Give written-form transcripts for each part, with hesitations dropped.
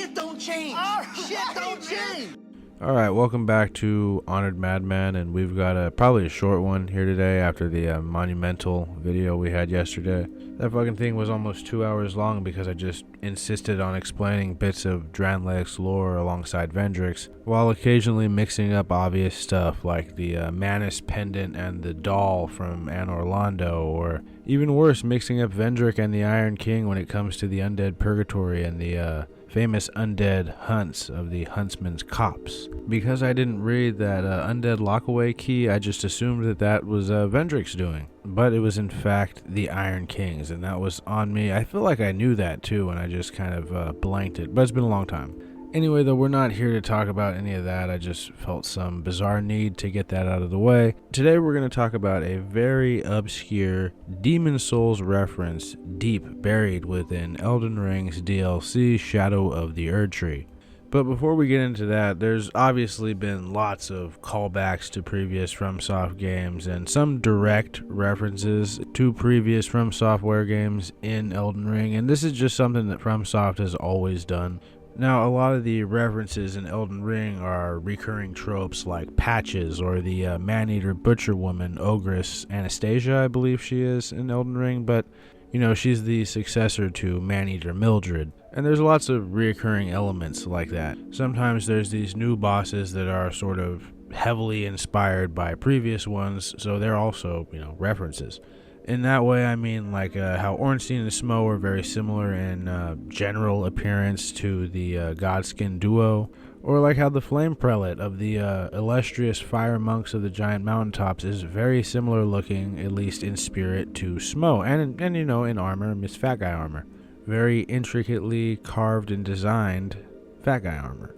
shit don't change. Shit don't change. Alright, welcome back to Honored Madman, and we've got probably a short one here today after the Monumental video we had yesterday. That fucking thing was almost 2 hours long because I just insisted on explaining bits of Dranlax's lore alongside Vendrick's, while occasionally mixing up obvious stuff like the Manus pendant and the doll from Anor Londo, or even worse, mixing up Vendrick and the Iron King when it comes to the undead purgatory and the famous undead hunts of the Huntsman's Copse. Because I didn't read that undead lockaway key, I just assumed that that was Vendrick's doing. But it was in fact the Iron King's, and that was on me. I feel like I knew that too, and I just kind of blanked it, but it's been a long time. Anyway, though, we're not here to talk about any of that. I just felt some bizarre need to get that out of the way. Today we're going to talk about a very obscure Demon Souls reference deep buried within Elden Ring's DLC Shadow of the Erdtree. But before we get into that, there's obviously been lots of callbacks to previous FromSoft games and some direct references to previous From Software games in Elden Ring, and this is just something that FromSoft has always done. Now, a lot of the references in Elden Ring are recurring tropes like patches or the man-eater butcher woman, Ogress Anastasia, I believe she is in Elden Ring, but, you know, she's the successor to man-eater Mildred. And there's lots of recurring elements like that. Sometimes there's these new bosses that are sort of heavily inspired by previous ones, so they're also, you know, references. In that way, I mean like how Hornscent and Smo are very similar in general appearance to the Godskin duo, or like how the Flame Prelate of the illustrious fire monks of the giant mountaintops is very similar looking, at least in spirit, to Smo, and you know, in armor, Miss Fat Guy armor. Very intricately carved and designed Fat Guy armor.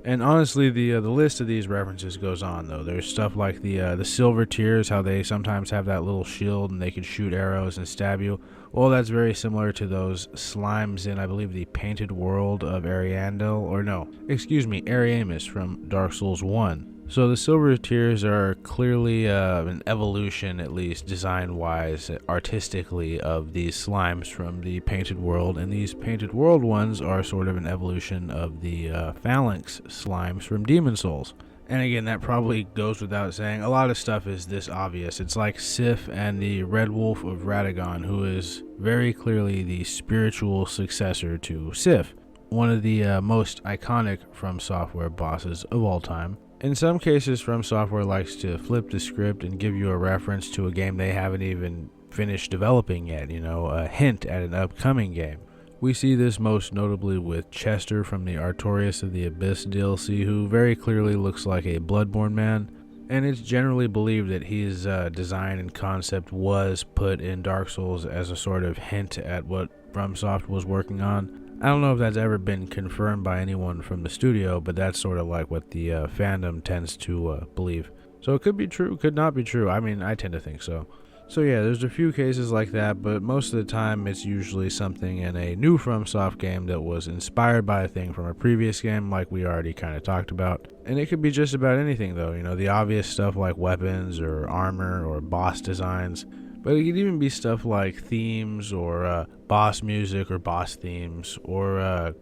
And honestly, the list of these references goes on, though. There's stuff like the Silver Tears, how they sometimes have that little shield and they can shoot arrows and stab you. Well, that's very similar to those slimes in, I believe, the Painted World of Ariandel, or no, excuse me, Ariamis from Dark Souls 1. So the Silver Tears are clearly an evolution, at least design-wise, artistically, of these slimes from the Painted World, and these Painted World ones are sort of an evolution of the Phalanx slimes from Demon Souls. And again, that probably goes without saying. A lot of stuff is this obvious. It's like Sif and the Red Wolf of Radagon, who is very clearly the spiritual successor to Sif, one of the most iconic From Software bosses of all time. In some cases, From Software likes to flip the script and give you a reference to a game they haven't even finished developing yet, you know, a hint at an upcoming game. We see this most notably with Chester from the Artorias of the Abyss DLC, who very clearly looks like a Bloodborne man, and it's generally believed that his design and concept was put in Dark Souls as a sort of hint at what FromSoft was working on. I don't know if that's ever been confirmed by anyone from the studio, but that's sort of like what the fandom tends to believe. So it could be true, could not be true. I mean, I tend to think so. So yeah, there's a few cases like that, but most of the time it's usually something in a new FromSoft game that was inspired by a thing from a previous game, like we already kind of talked about. And it could be just about anything, though, you know, the obvious stuff like weapons or armor or boss designs. But it could even be stuff like themes or boss music or boss themes, or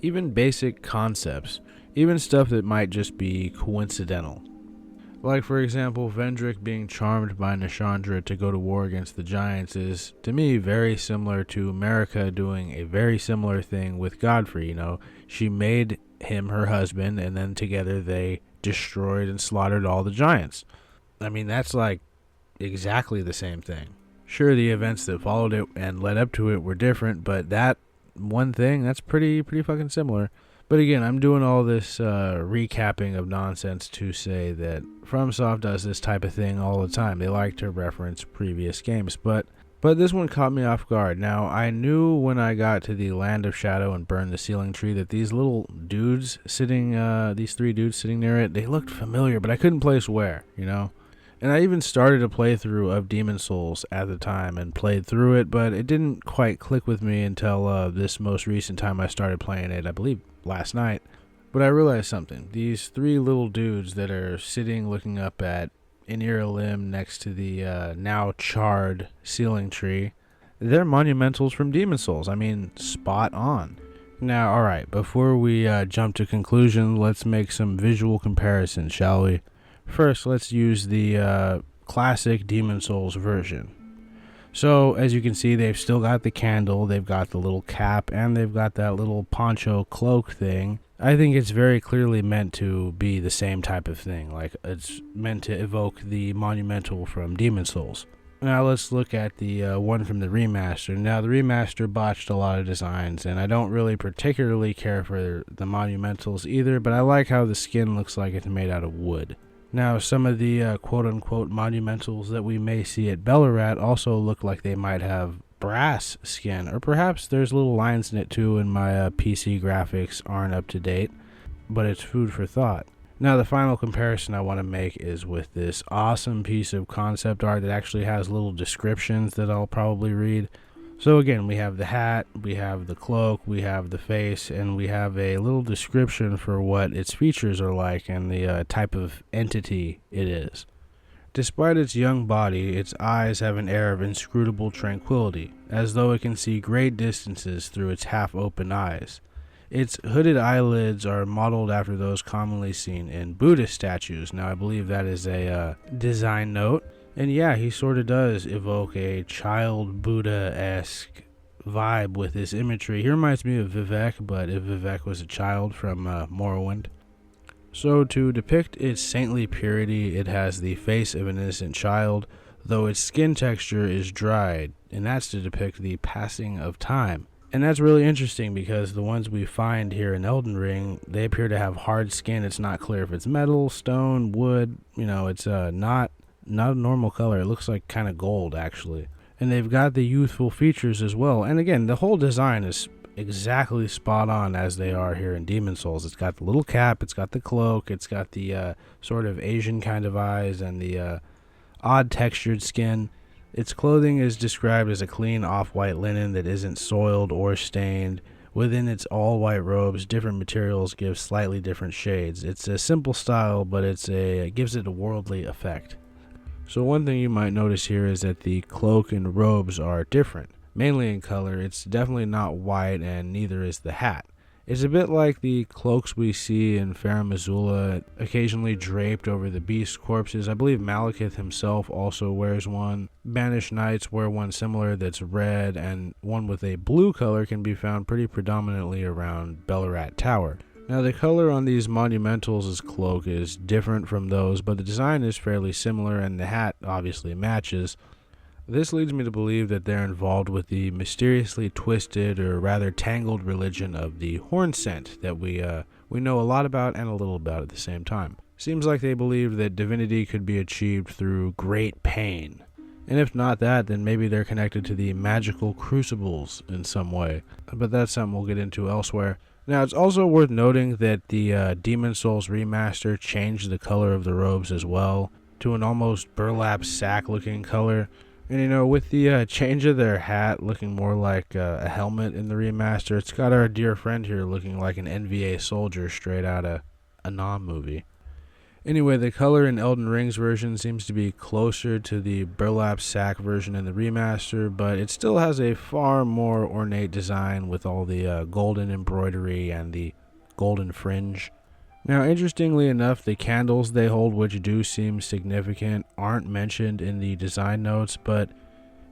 even basic concepts, even stuff that might just be coincidental. Like, for example, Vendrick being charmed by Nashandra to go to war against the giants is, to me, very similar to Marika doing a very similar thing with Godfrey. You know, she made him her husband, and then together they destroyed and slaughtered all the giants. I mean, that's like exactly the same thing. Sure, the events that followed it and led up to it were different, but that one thing, that's pretty fucking similar. But again, I'm doing all this recapping of nonsense to say that FromSoft does this type of thing all the time. They like to reference previous games, but this one caught me off guard. Now, I knew when I got to the Land of Shadow and burned the Ceiling Tree that these little dudes sitting, these three dudes sitting near it, they looked familiar, but I couldn't place where, you know? And I even started a playthrough of Demon Souls at the time and played through it, but it didn't quite click with me until this most recent time I started playing it, I believe last night. But I realized something. These three little dudes that are sitting looking up at Inirim next to the now charred Ceiling Tree, they're monumentals from Demon Souls. I mean, spot on. Now, alright, before we jump to conclusion, let's make some visual comparisons, shall we? First, let's use the classic Demon Souls version. So, as you can see, they've still got the candle, they've got the little cap, and they've got that little poncho cloak thing. I think it's very clearly meant to be the same type of thing, like it's meant to evoke the Monumental from Demon Souls. Now let's look at the one from the remaster. Now the remaster botched a lot of designs, and I don't really particularly care for the Monumentals either, but I like how the skin looks like it's made out of wood. Now some of the quote-unquote Monumentals that we may see at Ballarat also look like they might have brass skin, or perhaps there's little lines in it too, and my PC graphics aren't up to date, but it's food for thought. Now the final comparison I want to make is with this awesome piece of concept art that actually has little descriptions that I'll probably read. So again, we have the hat, we have the cloak, we have the face, and we have a little description for what its features are like and the type of entity it is. Despite its young body, its eyes have an air of inscrutable tranquility, as though it can see great distances through its half-open eyes. Its hooded eyelids are modeled after those commonly seen in Buddhist statues. Now, I believe that is a design note. And yeah, he sort of does evoke a child Buddha-esque vibe with his imagery. He reminds me of Vivek, but if Vivek was a child from Morrowind. So to depict its saintly purity, it has the face of an innocent child, though its skin texture is dried, and that's to depict the passing of time. And that's really interesting because the ones we find here in Elden Ring, they appear to have hard skin. It's not clear if it's metal, stone, wood, it's not a normal color. It looks like kind of gold, actually. And they've got the youthful features as well. And again, the whole design is exactly spot on as they are here in Demon Souls. It's got the little cap, it's got the cloak, it's got the sort of Asian kind of eyes and the odd textured skin. Its clothing is described as a clean off-white linen that isn't soiled or stained. Within its all-white robes, different materials give slightly different shades. It's a simple style, but it gives it a worldly effect. So one thing you might notice here is that the cloak and robes are different. Mainly in color, it's definitely not white, and neither is the hat. It's a bit like the cloaks we see in Farum Azula, occasionally draped over the beast corpses. I believe Malekith himself also wears one. Banished Knights wear one similar that's red, and one with a blue color can be found pretty predominantly around Ballarat Tower. Now the color on these Monumentals' cloak is different from those, but the design is fairly similar, and the hat obviously matches. This leads me to believe that they're involved with the mysteriously twisted or rather tangled religion of the Hornscent that we know a lot about and a little about at the same time. Seems like they believe that divinity could be achieved through great pain. And if not that, then maybe they're connected to the magical crucibles in some way. But that's something we'll get into elsewhere. Now, it's also worth noting that the Demon Souls remaster changed the color of the robes as well to an almost burlap sack looking color. And with the change of their hat looking more like a helmet in the remaster, it's got our dear friend here looking like an NVA soldier straight out of a Nom movie. Anyway, the color in Elden Ring's version seems to be closer to the burlap sack version in the remaster, but it still has a far more ornate design with all the golden embroidery and the golden fringe. Now, interestingly enough, the candles they hold, which do seem significant, aren't mentioned in the design notes, but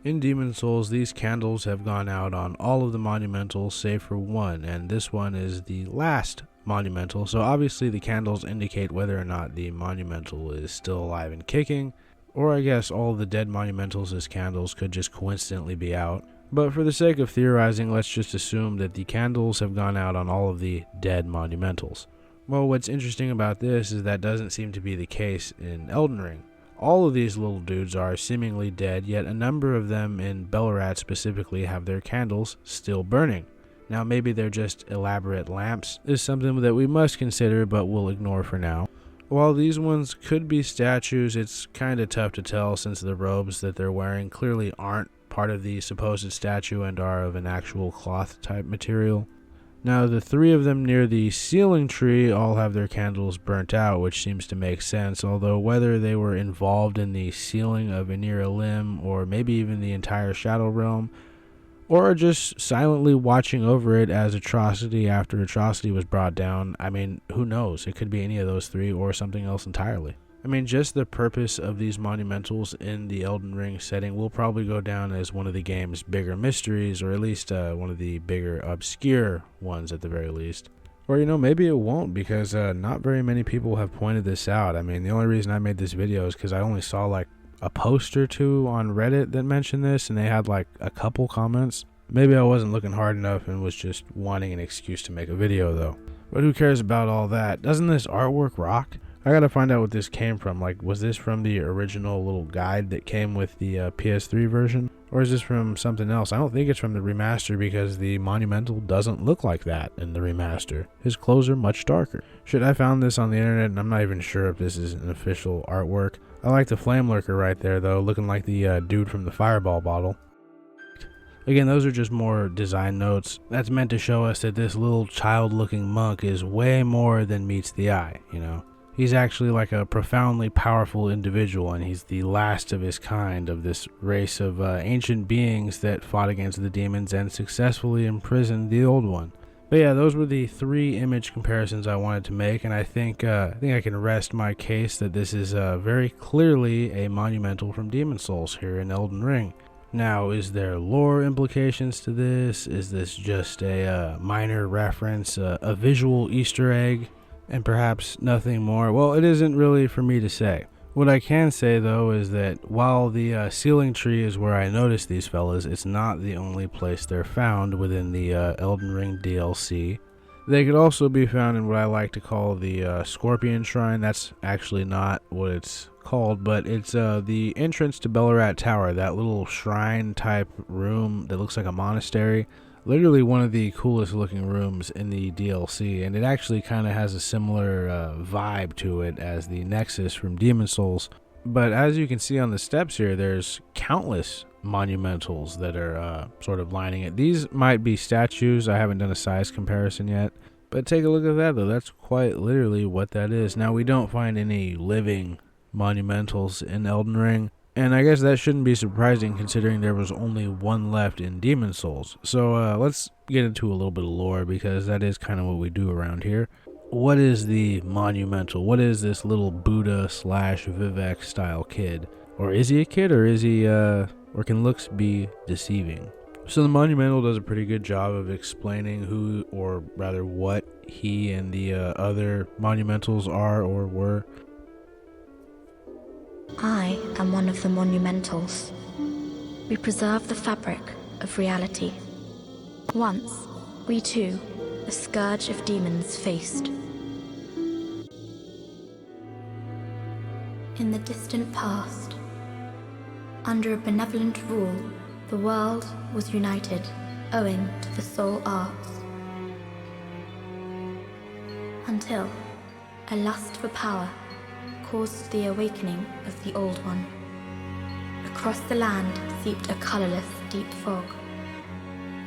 in Demon Souls, these candles have gone out on all of the Monumentals save for one, and this one is the last Monumental, so obviously the candles indicate whether or not the Monumental is still alive and kicking, or I guess all of the dead Monumentals as candles could just coincidentally be out. But for the sake of theorizing, let's just assume that the candles have gone out on all of the dead Monumentals. Well, what's interesting about this is that doesn't seem to be the case in Elden Ring. All of these little dudes are seemingly dead, yet a number of them in Ballarat specifically have their candles still burning. Now maybe they're just elaborate lamps is something that we must consider, but we'll ignore for now. While these ones could be statues, it's kinda tough to tell since the robes that they're wearing clearly aren't part of the supposed statue and are of an actual cloth type material. Now, the three of them near the ceiling tree all have their candles burnt out, which seems to make sense, although whether they were involved in the sealing of Anira Limb or maybe even the entire Shadow Realm, or just silently watching over it as atrocity after atrocity was brought down. I mean, who knows? It could be any of those three or something else entirely. I mean, just the purpose of these monumentals in the Elden Ring setting will probably go down as one of the game's bigger mysteries, or at least one of the bigger obscure ones at the very least. Or, maybe it won't, because not very many people have pointed this out. I mean, the only reason I made this video is because I only saw like a post or two on Reddit that mentioned this, and they had like a couple comments. Maybe I wasn't looking hard enough and was just wanting an excuse to make a video though. But who cares about all that? Doesn't this artwork rock? I gotta find out what this came from. Like, was this from the original little guide that came with the PS3 version? Or is this from something else? I don't think it's from the remaster, because the Monumental doesn't look like that in the remaster. His clothes are much darker. Shit, I found this on the internet and I'm not even sure if this is an official artwork. I like the flame lurker right there though, looking like the dude from the fireball bottle. Again, those are just more design notes. That's meant to show us that this little child looking monk is way more than meets the eye, He's actually like a profoundly powerful individual, and he's the last of his kind of this race of ancient beings that fought against the demons and successfully imprisoned the old one. But yeah, those were the three image comparisons I wanted to make, and I think I can rest my case that this is very clearly a monumental from Demon Souls here in Elden Ring. Now, is there lore implications to this? Is this just a minor reference, a visual Easter egg, and perhaps nothing more? Well, it isn't really for me to say. What I can say though is that while the ceiling tree is where I noticed these fellas, it's not the only place they're found within the Elden Ring DLC. They could also be found in what I like to call the Scorpion Shrine. That's actually not what it's called, but it's the entrance to Bellarat Tower, that little shrine type room that looks like a monastery. Literally one of the coolest looking rooms in the DLC, and it actually kind of has a similar vibe to it as the Nexus from Demon Souls. But as you can see on the steps here, there's countless monumentals that are sort of lining it. These might be statues. I haven't done a size comparison yet, but take a look at that though. That's quite literally what that is. Now, we don't find any living monumentals in Elden Ring, and I guess that shouldn't be surprising considering there was only one left in Demon Souls. So let's get into a little bit of lore, because that is kind of what we do around here. What is the Monumental? What is this little Buddha / Vivek style kid? Or is he a kid, or is he or can looks be deceiving? So the Monumental does a pretty good job of explaining who, or rather what, he and the other Monumentals are or were. I am one of the Monumentals. We preserve the fabric of reality. Once, we too, the scourge of demons, faced. In the distant past, under a benevolent rule, the world was united, owing to the soul arts. Until a lust for power caused the awakening of the Old One. Across the land seeped a colorless, deep fog,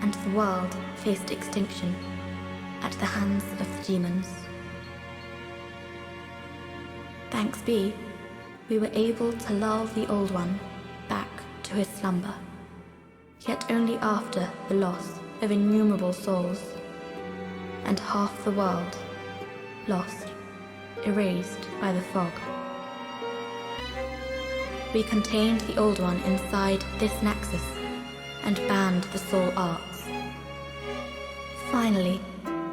and the world faced extinction at the hands of the demons. Thanks be, we were able to lull the Old One back to his slumber, yet only after the loss of innumerable souls, and half the world lost, erased by the fog. We contained the Old One inside this nexus and banned the soul arts. Finally,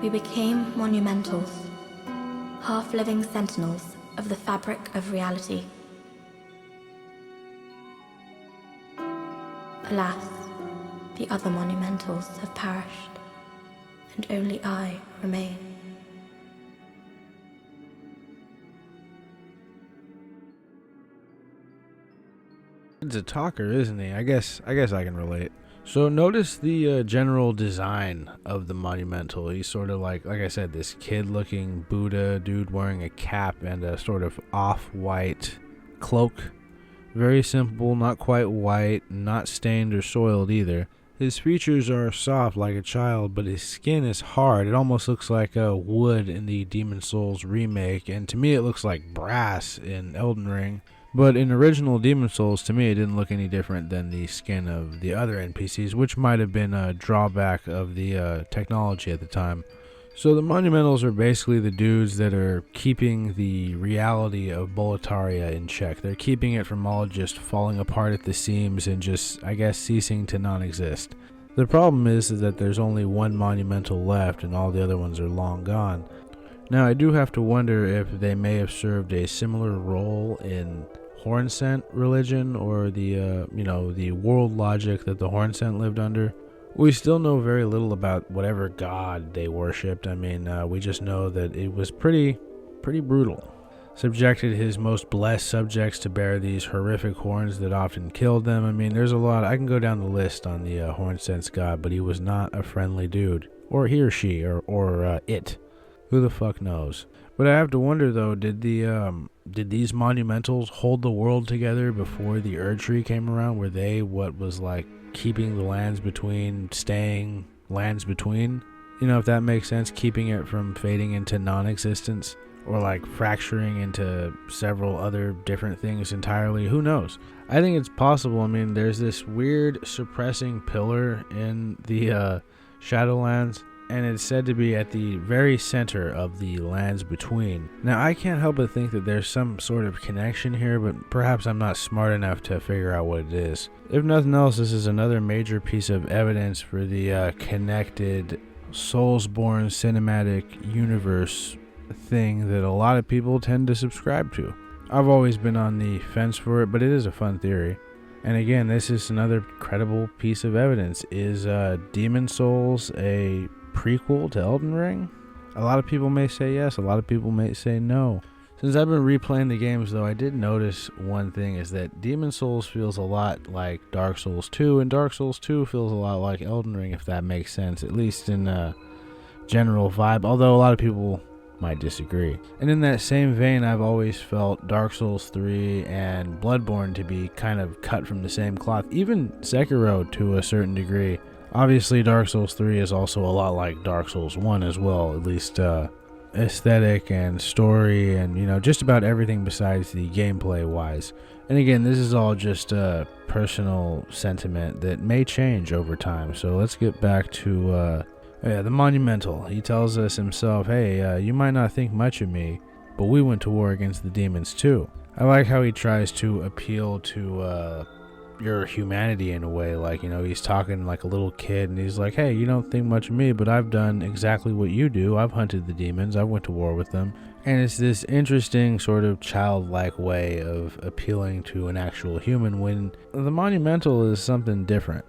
we became monumentals, half-living sentinels of the fabric of reality. Alas, the other monumentals have perished, and only I remain. He's a talker, isn't he? I guess I can relate. So notice the general design of the Monumental. He's sort of like I said, this kid-looking Buddha dude wearing a cap and a sort of off-white cloak. Very simple, not quite white, not stained or soiled either. His features are soft like a child, but his skin is hard. It almost looks like wood in the Demon Souls remake, and to me it looks like brass in Elden Ring. But in original Demon Souls, to me, it didn't look any different than the skin of the other NPCs, which might have been a drawback of the technology at the time. So the Monumentals are basically the dudes that are keeping the reality of Boletaria in check. They're keeping it from all just falling apart at the seams and just, I guess, ceasing to non-exist. The problem is that there's only one Monumental left and all the other ones are long gone. Now I do have to wonder if they may have served a similar role in Hornscent religion or the world logic that the Hornscent lived under. We still know very little about whatever god they worshipped. I mean, we just know that it was pretty brutal. Subjected his most blessed subjects to bear these horrific horns that often killed them. I mean, there's a lot. I can go down the list on the Hornscent's god, but he was not a friendly dude. Or he or she, or it. Who the fuck knows? But I have to wonder though, did these Monumentals hold the world together before the Erdtree came around? Were they what was like keeping the lands between, staying lands between? You know, if that makes sense, keeping it from fading into non-existence or like fracturing into several other different things entirely. Who knows? I think it's possible. I mean, there's this weird suppressing pillar in the Shadowlands, and it's said to be at the very center of the lands between. Now, I can't help but think that there's some sort of connection here, but perhaps I'm not smart enough to figure out what it is. If nothing else, this is another major piece of evidence for the connected Soulsborne cinematic universe thing that a lot of people tend to subscribe to. I've always been on the fence for it, but it is a fun theory. And again, this is another credible piece of evidence. Is Demon Souls a prequel to Elden Ring? A lot of people may say yes, a lot of people may say no. Since I've been replaying the games though, I did notice one thing, is that Demon Souls feels a lot like Dark Souls 2, and Dark Souls 2 feels a lot like Elden Ring, if that makes sense, at least in a general vibe, although a lot of people might disagree. And in that same vein, I've always felt Dark Souls 3 and Bloodborne to be kind of cut from the same cloth, even Sekiro to a certain degree. Obviously, Dark Souls 3 is also a lot like Dark Souls 1 as well, at least aesthetic and story and, you know, just about everything besides the gameplay wise. And again, this is all just a personal sentiment that may change over time. So let's get back to the Monumental. He tells us himself, hey, you might not think much of me, but we went to war against the demons too. I like how he tries to appeal to your humanity in a way, like, you know, he's talking like a little kid and he's like, hey, you don't think much of me, but I've done exactly what you do. I've hunted the demons, I went to war with them. And it's this interesting sort of childlike way of appealing to an actual human, when the Monumental is something different.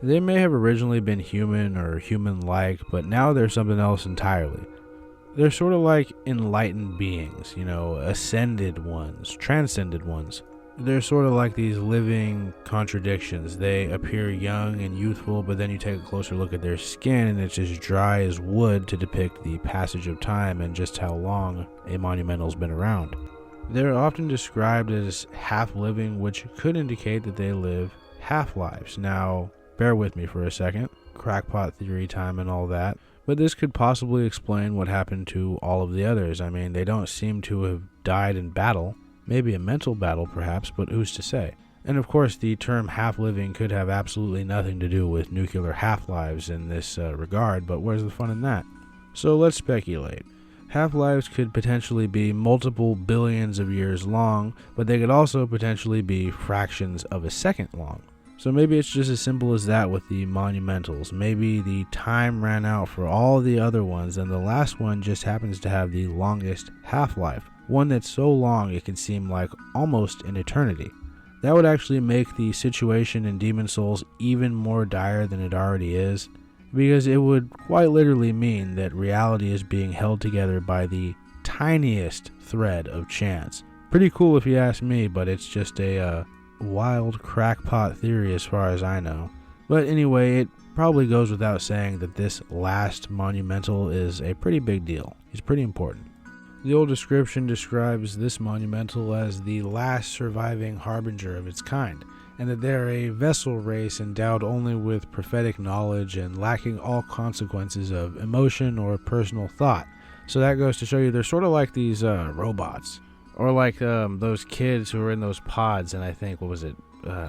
They may have originally been human or human-like, but now they're something else entirely. They're sort of like enlightened beings, you know, ascended ones, transcended ones. They're sort of like these living contradictions. They appear young and youthful, but then you take a closer look at their skin and it's as dry as wood to depict the passage of time and just how long a Monumental's been around. They're often described as half-living, which could indicate that they live half-lives. Now, bear with me for a second. Crackpot theory time and all that. But this could possibly explain what happened to all of the others. I mean, they don't seem to have died in battle. Maybe a mental battle, perhaps, but who's to say? And of course, the term half-living could have absolutely nothing to do with nuclear half-lives in this regard, but where's the fun in that? So let's speculate. Half-lives could potentially be multiple billions of years long, but they could also potentially be fractions of a second long. So maybe it's just as simple as that with the Monumentals. Maybe the time ran out for all the other ones, and the last one just happens to have the longest half-life. One that's so long it can seem like almost an eternity. That would actually make the situation in Demon Souls even more dire than it already is, because it would quite literally mean that reality is being held together by the tiniest thread of chance. Pretty cool if you ask me, but it's just a wild crackpot theory as far as I know. But anyway, it probably goes without saying that this last Monumental is a pretty big deal. He's pretty important. The old description describes this Monumental as the last surviving harbinger of its kind, and that they're a vessel race endowed only with prophetic knowledge and lacking all consequences of emotion or personal thought. So that goes to show you they're sort of like these robots. Or like those kids who were in those pods, and I think, what was it,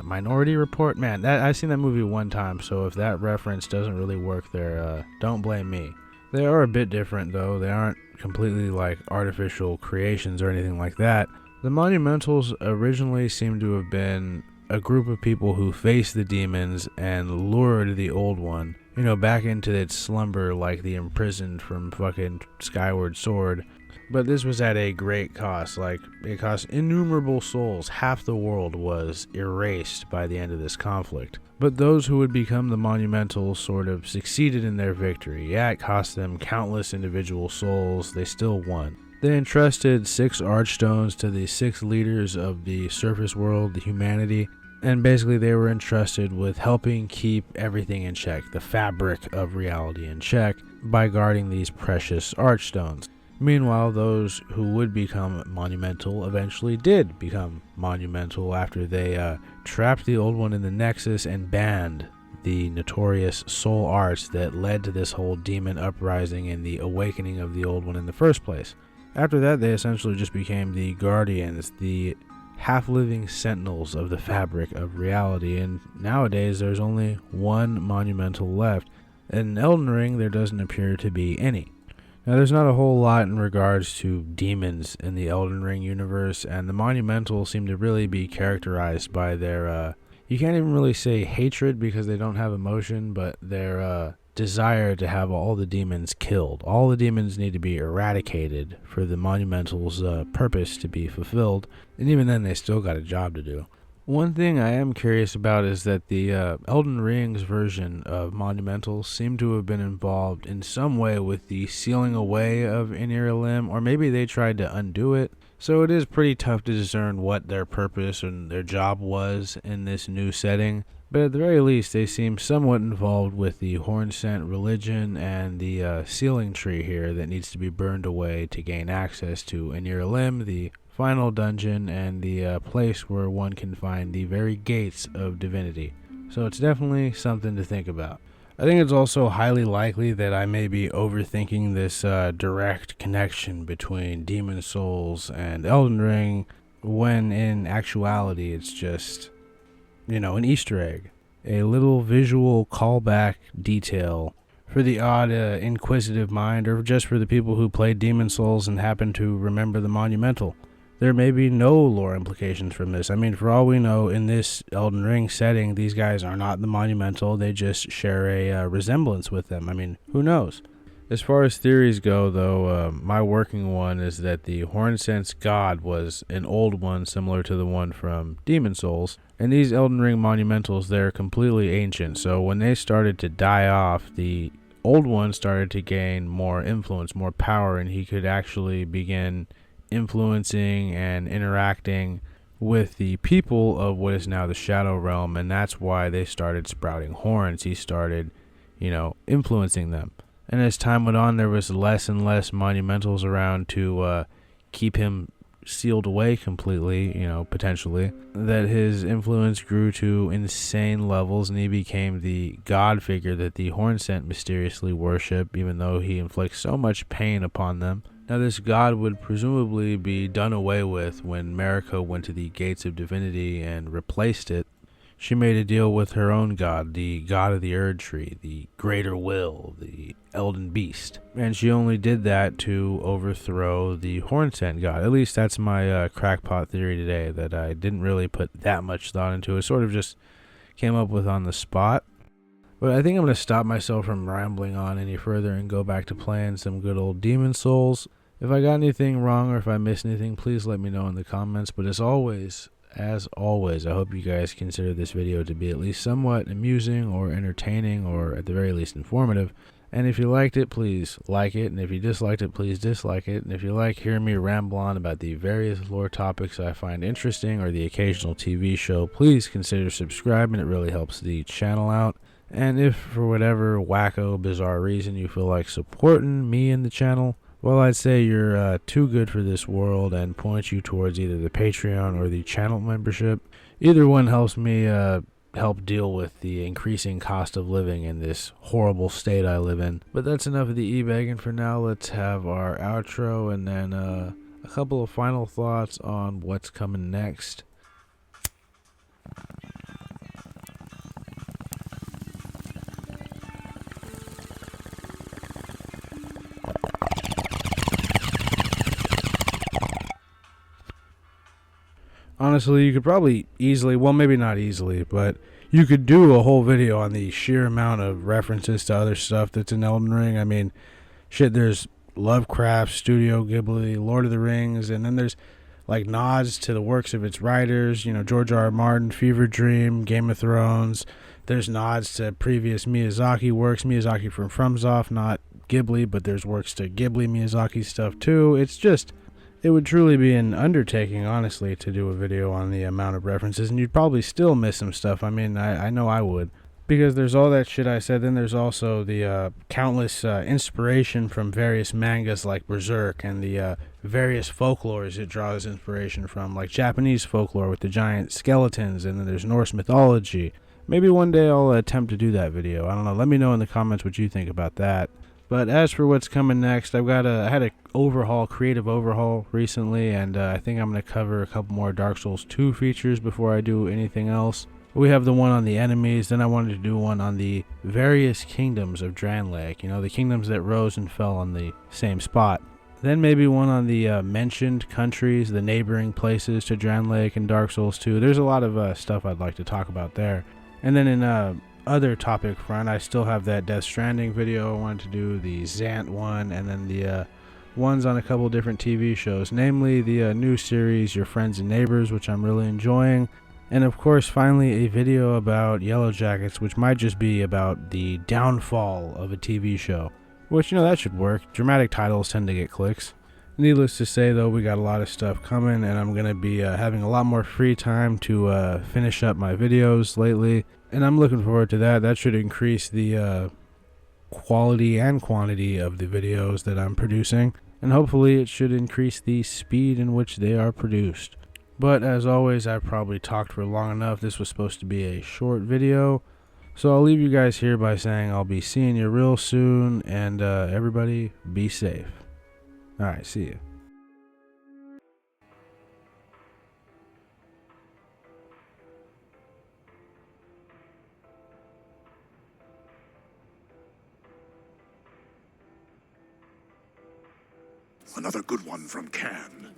Minority Report? Man, I've seen that movie one time, so if that reference doesn't really work there, don't blame me. They are a bit different, though. They aren't completely like artificial creations or anything like that. The Monumentals originally seem to have been a group of people who faced the demons and lured the old one, back into its slumber like the imprisoned from fucking Skyward Sword. But this was at a great cost. Like, it cost innumerable souls. Half the world was erased by the end of this conflict. But those who would become the Monumentals sort of succeeded in their victory. Yeah, it cost them countless individual souls. They still won. They entrusted 6 archstones to the 6 leaders of the surface world, the humanity, and basically they were entrusted with helping keep everything in check, the fabric of reality in check, by guarding these precious archstones. Meanwhile, those who would become monumental eventually did become monumental after they trapped the old one in the Nexus and banned the notorious soul arts that led to this whole demon uprising and the awakening of the old one in the first place. After that, they essentially just became the guardians, the half-living sentinels of the fabric of reality, and nowadays there's only one monumental left. In Elden Ring, there doesn't appear to be any. Now, there's not a whole lot in regards to demons in the Elden Ring universe, and the Monumentals seem to really be characterized by their, you can't even really say hatred because they don't have emotion, but their desire to have all the demons killed. All the demons need to be eradicated for the Monumentals' purpose to be fulfilled, and even then they still got a job to do. One thing I am curious about is that the Elden Ring's version of Monumentals seem to have been involved in some way with the sealing away of Erdtree, or maybe they tried to undo it. So it is pretty tough to discern what their purpose and their job was in this new setting. But at the very least, they seem somewhat involved with the Hornscent religion and the sealing tree here that needs to be burned away to gain access to Erdtree, the final dungeon, and the place where one can find the very gates of divinity. So it's definitely something to think about. I think it's also highly likely that I may be overthinking this direct connection between Demon Souls and Elden Ring, when in actuality it's just, an Easter egg. A little visual callback detail for the odd inquisitive mind, or just for the people who played Demon Souls and happen to remember the Monumental. There may be no lore implications from this. I mean, for all we know, in this Elden Ring setting, these guys are not the Monumental. They just share a resemblance with them. I mean, who knows? As far as theories go, though, my working one is that the Hornscent's god was an old one similar to the one from Demon Souls. And these Elden Ring Monumentals, they're completely ancient. So when they started to die off, the old one started to gain more influence, more power, and he could actually begin influencing and interacting with the people of what is now the Shadow Realm, and that's why they started sprouting horns. He started, influencing them. And as time went on, there was less and less Monumentals around to keep him sealed away completely, potentially. That his influence grew to insane levels, and he became the god figure that the Hornscent mysteriously worship, even though he inflicts so much pain upon them. Now, this god would presumably be done away with when Marika went to the Gates of Divinity and replaced it. She made a deal with her own god, the god of the Erdtree, the Greater Will, the Elden Beast. And she only did that to overthrow the Hornscent god. At least that's my crackpot theory today, that I didn't really put that much thought into. It sort of just came up with on the spot. But I think I'm going to stop myself from rambling on any further and go back to playing some good old Demon Souls. If I got anything wrong or if I missed anything, please let me know in the comments. But as always, I hope you guys consider this video to be at least somewhat amusing or entertaining, or at the very least informative. And if you liked it, please like it. And if you disliked it, please dislike it. And if you like hearing me ramble on about the various lore topics I find interesting, or the occasional TV show, please consider subscribing. It really helps the channel out. And if for whatever wacko, bizarre reason you feel like supporting me and the channel, well, I'd say you're too good for this world and point you towards either the Patreon or the channel membership. Either one helps me help deal with the increasing cost of living in this horrible state I live in. But that's enough of the e-begging for now. Let's have our outro, and then a couple of final thoughts on what's coming next. Honestly, you could probably easily, well, maybe not easily, but you could do a whole video on the sheer amount of references to other stuff that's in Elden Ring. I mean, shit, there's Lovecraft, Studio Ghibli, Lord of the Rings, and then there's like nods to the works of its writers, you know, George R. R. Martin, Fever Dream, Game of Thrones. There's nods to previous Miyazaki works, Miyazaki from FromSoft, not Ghibli, but there's works to Ghibli Miyazaki stuff too. It's just, it would truly be an undertaking, honestly, to do a video on the amount of references, and you'd probably still miss some stuff. I mean, I know I would. Because there's all that shit I said, then there's also the countless inspiration from various mangas like Berserk and the various folklores it draws inspiration from, like Japanese folklore with the giant skeletons, and then there's Norse mythology. Maybe one day I'll attempt to do that video. I don't know. Let me know in the comments what you think about that. But as for what's coming next, I had a creative overhaul recently, and I think I'm going to cover a couple more Dark Souls 2 features before I do anything else. We have the one on the enemies, then I wanted to do one on the various kingdoms of Dranlake, you know, the kingdoms that rose and fell on the same spot. Then maybe one on the mentioned countries, the neighboring places to Dranlake and Dark Souls 2. There's a lot of stuff I'd like to talk about there. And then in other topic front, I still have that Death Stranding video I wanted to do, the Zant one, and then the ones on a couple different TV shows, namely the new series Your Friends and Neighbors, which I'm really enjoying. And of course, finally, a video about Yellow Jackets, which might just be about the downfall of a TV show. Which, you know, that should work. Dramatic titles tend to get clicks. Needless to say, though, we got a lot of stuff coming, and I'm going to be having a lot more free time to finish up my videos lately. And I'm looking forward to that. That should increase the quality and quantity of the videos that I'm producing. And hopefully it should increase the speed in which they are produced. But as always, I've probably talked for long enough. This was supposed to be a short video. So I'll leave you guys here by saying I'll be seeing you real soon. And everybody, be safe. Alright, see you. Another good one from Can.